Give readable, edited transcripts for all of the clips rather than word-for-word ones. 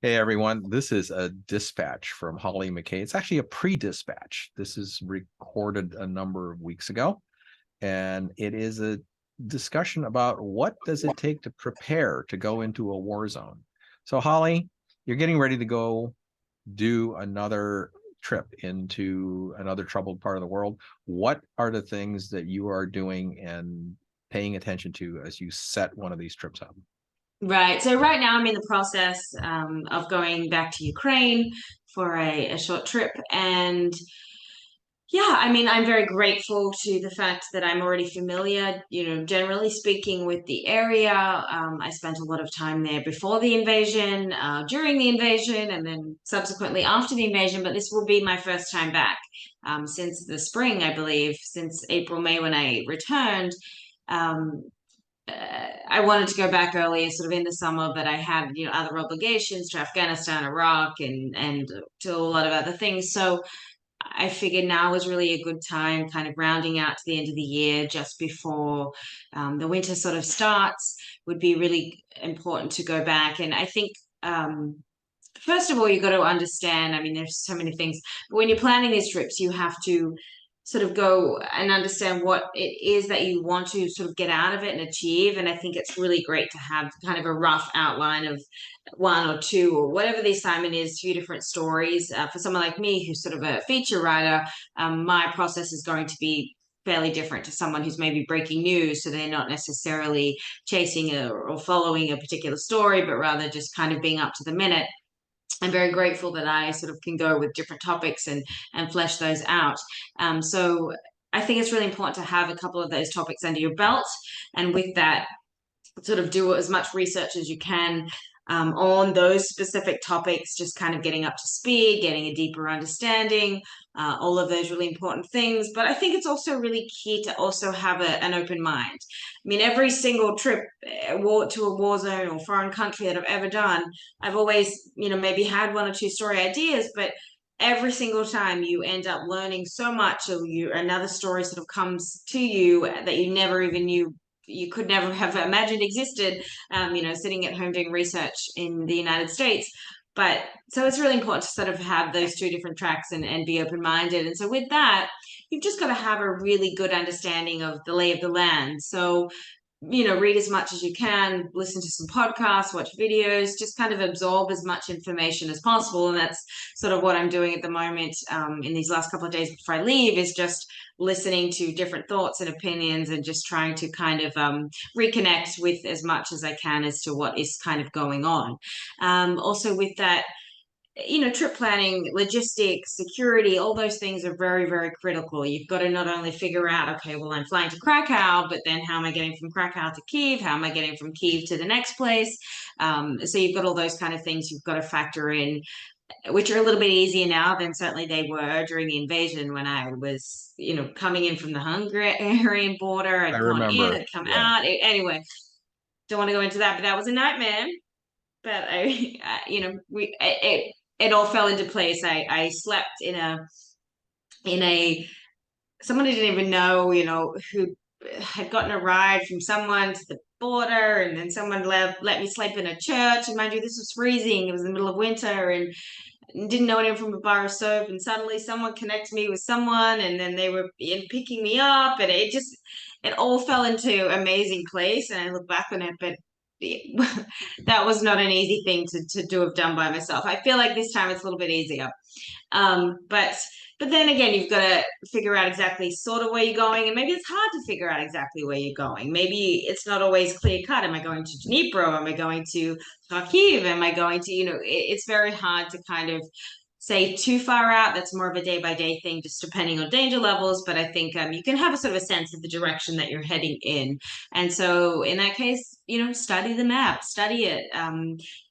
Hey everyone, this is a dispatch from Hollie McKay. It's actually a pre-dispatch. This is recorded a number of weeks ago, and it is a discussion about what does it take to prepare to go into a war zone. So Hollie, you're getting ready to go do another trip into another troubled part of the world. What are the things that you are doing and paying attention to as you set one of these trips up? Right. So right now I'm in the process of going back to Ukraine for a short trip. And yeah, I mean, I'm very grateful to the fact that I'm already familiar, generally speaking, with the area. I spent a lot of time there before the invasion, during the invasion, and then subsequently after the invasion. But this will be my first time back since the spring, I believe, since April, May when I returned. Um, I wanted to go back earlier, sort of in the summer, but I had, other obligations to Afghanistan, Iraq, and to a lot of other things. So I figured now was really a good time, kind of rounding out to the end of the year, just before the winter sort of starts, would be really important to go back. And I think first of all, you got to understand, I mean, there's so many things, but when you're planning these trips, you have to sort of go and understand what it is that you want to sort of get out of it and achieve. And I think it's really great to have kind of a rough outline of one or two or whatever the assignment is, few different stories. For someone like me, who's sort of a feature writer, my process is going to be fairly different to someone who's maybe breaking news. So they're not necessarily chasing or following a particular story, but rather just kind of being up to the minute. I'm very grateful that I sort of can go with different topics and flesh those out. So I think it's really important to have a couple of those topics under your belt, and with that, sort of do as much research as you can on those specific topics, just kind of getting up to speed, getting a deeper understanding, all of those really important things. But I think it's also really key to also have an open mind. I mean, every single trip to a war zone or foreign country that I've ever done, I've always, maybe had one or two story ideas, but every single time you end up learning so much, or another story sort of comes to you that you never even knew you could never have imagined existed, sitting at home doing research in the United States. But so it's really important to sort of have those two different tracks and be open minded. And so with that, you've just got to have a really good understanding of the lay of the land. So read as much as you can, listen to some podcasts, watch videos, just kind of absorb as much information as possible. And that's sort of what I'm doing at the moment in these last couple of days before I leave, is just listening to different thoughts and opinions and just trying to kind of reconnect with as much as I can as to what is kind of going on. Also with that, trip planning, logistics, security, all those things are very, very critical. You've got to not only figure out, okay, well, I'm flying to Krakow, but then how am I getting from Krakow to Kiev? How am I getting from Kiev to the next place? So you've got all those kind of things you've got to factor in, which are a little bit easier now than certainly they were during the invasion when I was, coming in from the Hungarian border. I I'd gone in, remember, I'd come yeah. out. Anyway, don't want to go into that, but that was a nightmare. But it all fell into place. I slept in a someone I didn't even know, who had gotten a ride from someone to the border, and then someone let me sleep in a church. And mind you, this was freezing. It was in the middle of winter, and didn't know anyone from a bar of soap. And suddenly, someone connected me with someone, and then they were picking me up, and it all fell into amazing place. And I look back on it, but that was not an easy thing to do have done by myself. I feel like this time it's a little bit easier. But then again, you've got to figure out exactly sort of where you're going, and maybe it's hard to figure out exactly where you're going. Maybe it's not always clear cut. Am I going to Dnipro? Am I going to Kharkiv? Am I going to, it's very hard to kind of say too far out. That's more of a day by day thing, just depending on danger levels. But I think you can have a sort of a sense of the direction that you're heading in. And so in that case, study the map, study it,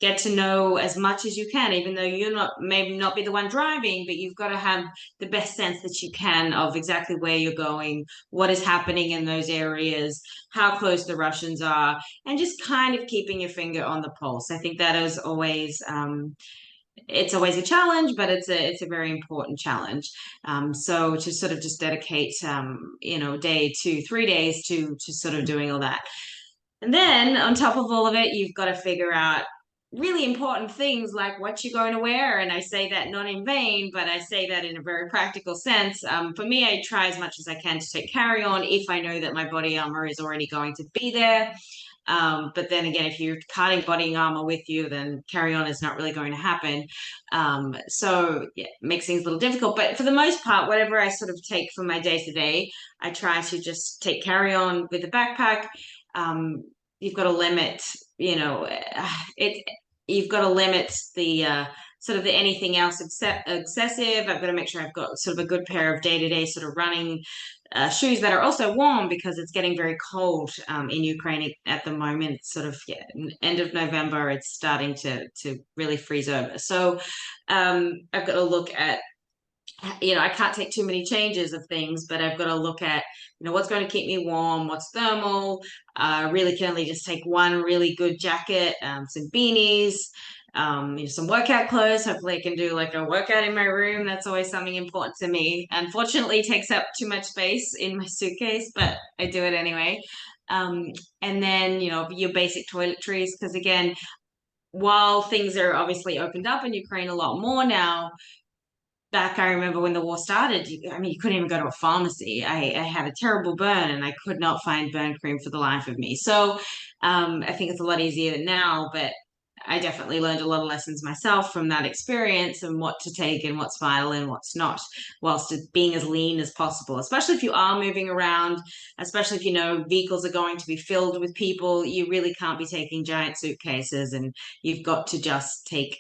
get to know as much as you can, even though you're not, maybe not be the one driving, but you've got to have the best sense that you can of exactly where you're going, what is happening in those areas, how close the Russians are, and just kind of keeping your finger on the pulse. I think that is always it's always a challenge, but it's a very important challenge. So to sort of just dedicate, day 2 3 days to sort of doing all that, and then on top of all of it, you've got to figure out really important things like what you're going to wear. And I say that not in vain, but I say that in a very practical sense. For me, I try as much as I can to take carry on if I know that my body armor is already going to be there. But then again, if you're carting body armor with you, then carry on is not really going to happen. So yeah, it makes things a little difficult. But for the most part, whatever I sort of take for my day to day, I try to just take carry on with the backpack. You've got to limit, you know, it. You've got to limit the sort of the anything else excessive. I've got to make sure I've got sort of a good pair of day to day sort of running shoes that are also warm because it's getting very cold in Ukraine at the moment. It's sort of end of November. It's starting to really freeze over. So I've got to look at, I can't take too many changes of things, but I've got to look at, what's going to keep me warm, what's thermal. Really can only just take one really good jacket, some beanies, some workout clothes. Hopefully I can do like a workout in my room. That's always something important to me. Unfortunately, it takes up too much space in my suitcase, but I do it anyway. And then, your basic toiletries, because again, while things are obviously opened up in Ukraine a lot more now, back, I remember when the war started, you couldn't even go to a pharmacy. I had a terrible burn and I could not find burn cream for the life of me. So I think it's a lot easier now, but I definitely learned a lot of lessons myself from that experience and what to take and what's vital and what's not, whilst being as lean as possible, especially if you are moving around, especially if vehicles are going to be filled with people. You really can't be taking giant suitcases, and you've got to just take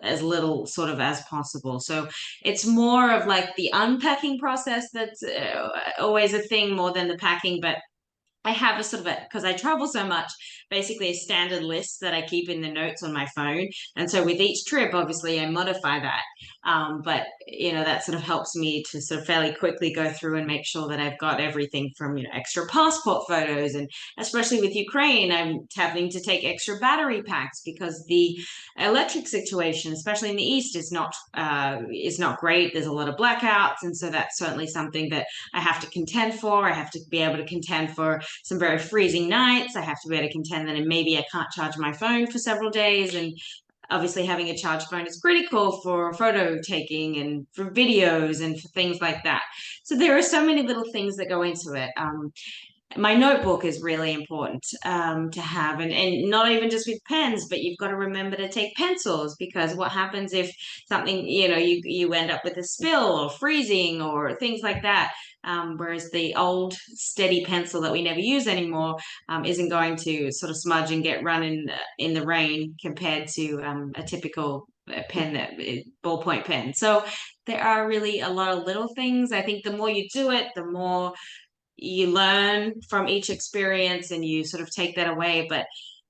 as little sort of as possible. So it's more of like the unpacking process that's always a thing more than the packing. But I have a sort of because I travel so much, basically a standard list that I keep in the notes on my phone. And so with each trip, obviously I modify that. But that sort of helps me to sort of fairly quickly go through and make sure that I've got everything from, extra passport photos. And especially with Ukraine, I'm having to take extra battery packs because the electric situation, especially in the East, is not great. There's a lot of blackouts. And so that's certainly something that I have to contend for. I have to be able to contend for some very freezing nights. I have to be able to contend that maybe I can't charge my phone for several days. And obviously having a charged phone is critical for photo taking and for videos and for things like that. So there are so many little things that go into it. My notebook is really important to have, and not even just with pens, but you've got to remember to take pencils, because what happens if something, you end up with a spill or freezing or things like that. Whereas the old steady pencil that we never use anymore isn't going to sort of smudge and get run in the rain compared to a typical pen, that ballpoint pen. So there are really a lot of little things. I think the more you do it, the more you learn from each experience and you sort of take that away. But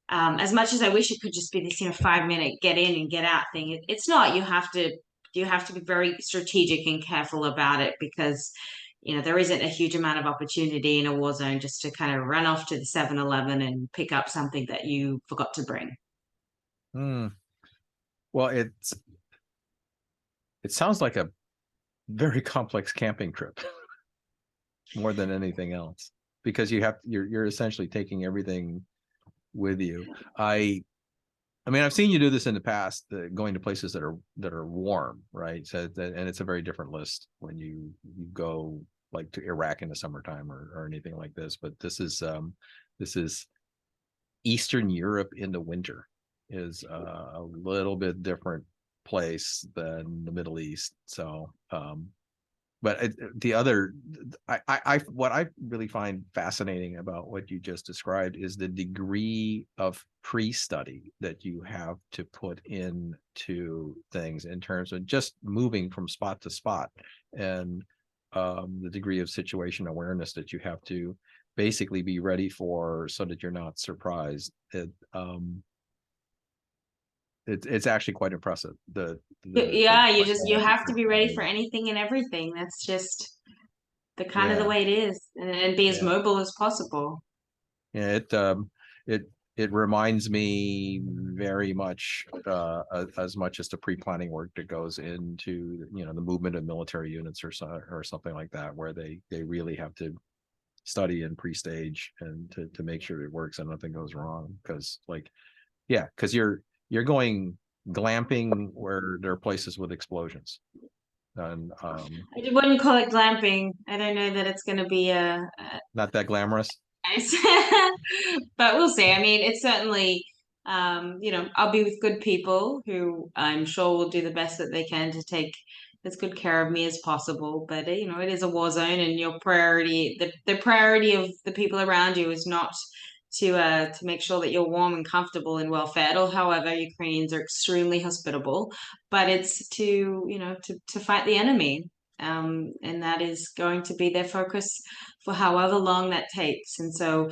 as much as I wish it could just be this 5-minute get in and get out thing, it's not. You have to be very strategic and careful about it, because there isn't a huge amount of opportunity in a war zone just to kind of run off to the 7-Eleven and pick up something that you forgot to bring. Well, it sounds like a very complex camping trip more than anything else, because you're essentially taking everything with you. I mean, I've seen you do this in the past, going to places that are warm, right? So and it's a very different list when you go like to Iraq in the summertime or anything like this. But this is Eastern Europe in the winter is a little bit different place than the Middle East. So but what I really find fascinating about what you just described is the degree of pre-study that you have to put into things in terms of just moving from spot to spot, and the degree of situation awareness that you have to basically be ready for, so that you're not surprised. It's actually quite impressive. Yeah, you have to be ready for anything and everything. That's just the kind of the Yeah, way it is, and be as yeah, mobile as possible. yeah. It reminds me very much, as much as the pre-planning work that goes into the movement of military units or something like that, where they really have to study and pre-stage and to make sure it works and nothing goes wrong, because you're you're going glamping where there are places with explosions. And I wouldn't call it glamping. I don't know that it's going to be not that glamorous. nice, but we'll see. I mean, it's certainly, I'll be with good people who I'm sure will do the best that they can to take as good care of me as possible. But it is a war zone, and your priority, the priority of the people around you is not to make sure that you're warm and comfortable and well fed. Or however, Ukrainians are extremely hospitable, but it's to fight the enemy. And that is going to be their focus for however long that takes. And so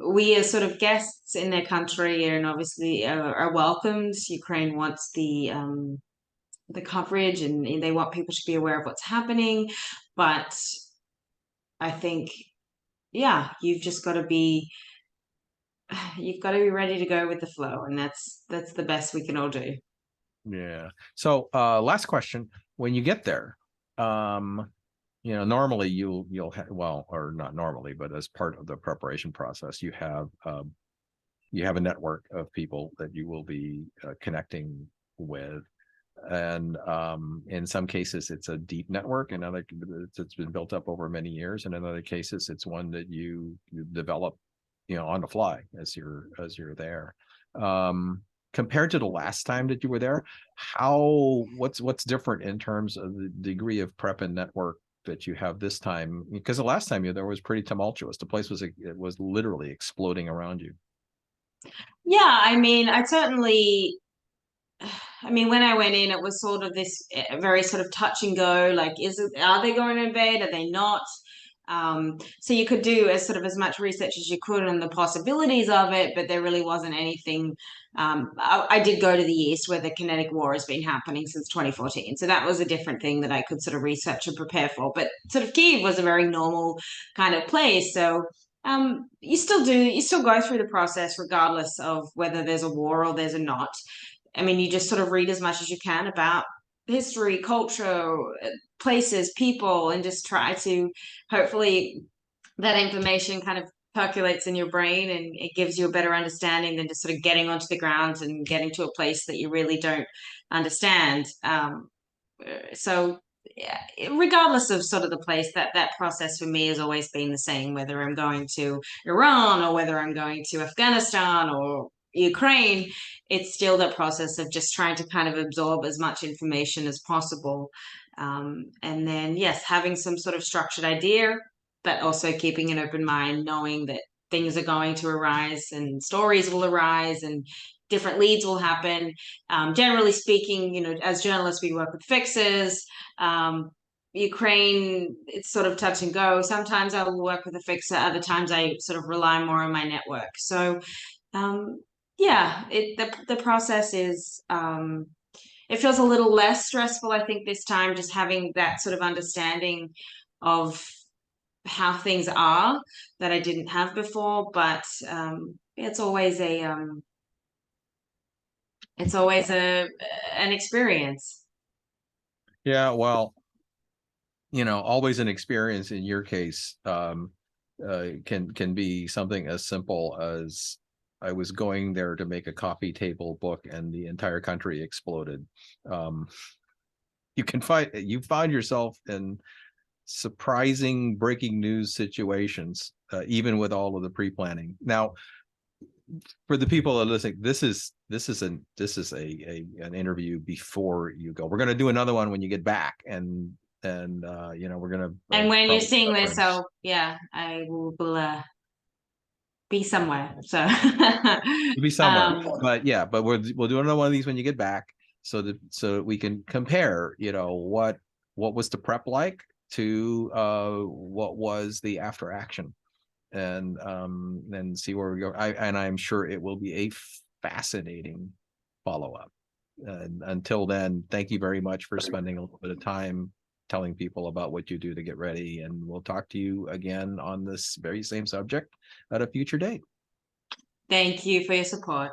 we as sort of guests in their country and obviously are welcomed. Ukraine wants the coverage and they want people to be aware of what's happening. But I think, yeah, you've got to be ready to go with the flow. And that's the best we can all do. Yeah. So last question. When you get there, normally you'll have, well, or not normally, but as part of the preparation process, you have a network of people that you will be connecting with. And in some cases it's a deep network, and other it's been built up over many years, and in other cases it's one that you develop on the fly as you're there. Compared to the last time that you were there, what's different in terms of the degree of prep and network that you have this time? Because the last time you were there was pretty tumultuous. The place was literally exploding around you. Yeah, I mean, when I went in, it was sort of this very sort of touch and go, like, are they going to invade? Are they not? So you could do as much research as you could on the possibilities of it, but there really wasn't anything. I did go to the east where the kinetic war has been happening since 2014. So that was a different thing that I could sort of research and prepare for. But sort of Kyiv was a very normal kind of place. So you still go through the process regardless of whether there's a war or there's a not. I mean, you just sort of read as much as you can about history, culture, places, people, and just try to hopefully that information kind of percolates in your brain and it gives you a better understanding than just sort of getting onto the grounds and getting to a place that you really don't understand. So yeah, regardless of sort of the place, that process for me has always been the same, whether I'm going to Iran or whether I'm going to Afghanistan or Ukraine, it's still that process of just trying to kind of absorb as much information as possible. And then, yes, having some sort of structured idea, but also keeping an open mind, knowing that things are going to arise and stories will arise and different leads will happen. Generally speaking, as journalists, we work with fixers. Ukraine, it's sort of touch and go. Sometimes I will work with a fixer, other times I sort of rely more on my network. So, yeah, the process is it feels a little less stressful, I think, this time, just having that sort of understanding of how things are that I didn't have before. But it's always an experience. Yeah, well, always an experience in your case can be something as simple as I was going there to make a coffee table book and the entire country exploded. You find yourself in surprising breaking news situations, even with all of the pre-planning. Now, for the people that are listening, this is an interview before you go. We're going to do another one when you get back, and we're going to and when you're seeing this, so yeah, I will be somewhere. So you'll be somewhere, but we'll do another one of these when you get back, so that we can compare. What was the prep like to what was the after action, and see where we go. I'm sure it will be a fascinating follow-up. Until then, thank you very much for spending a little bit of time telling people about what you do to get ready, and we'll talk to you again on this very same subject at a future date. Thank you for your support.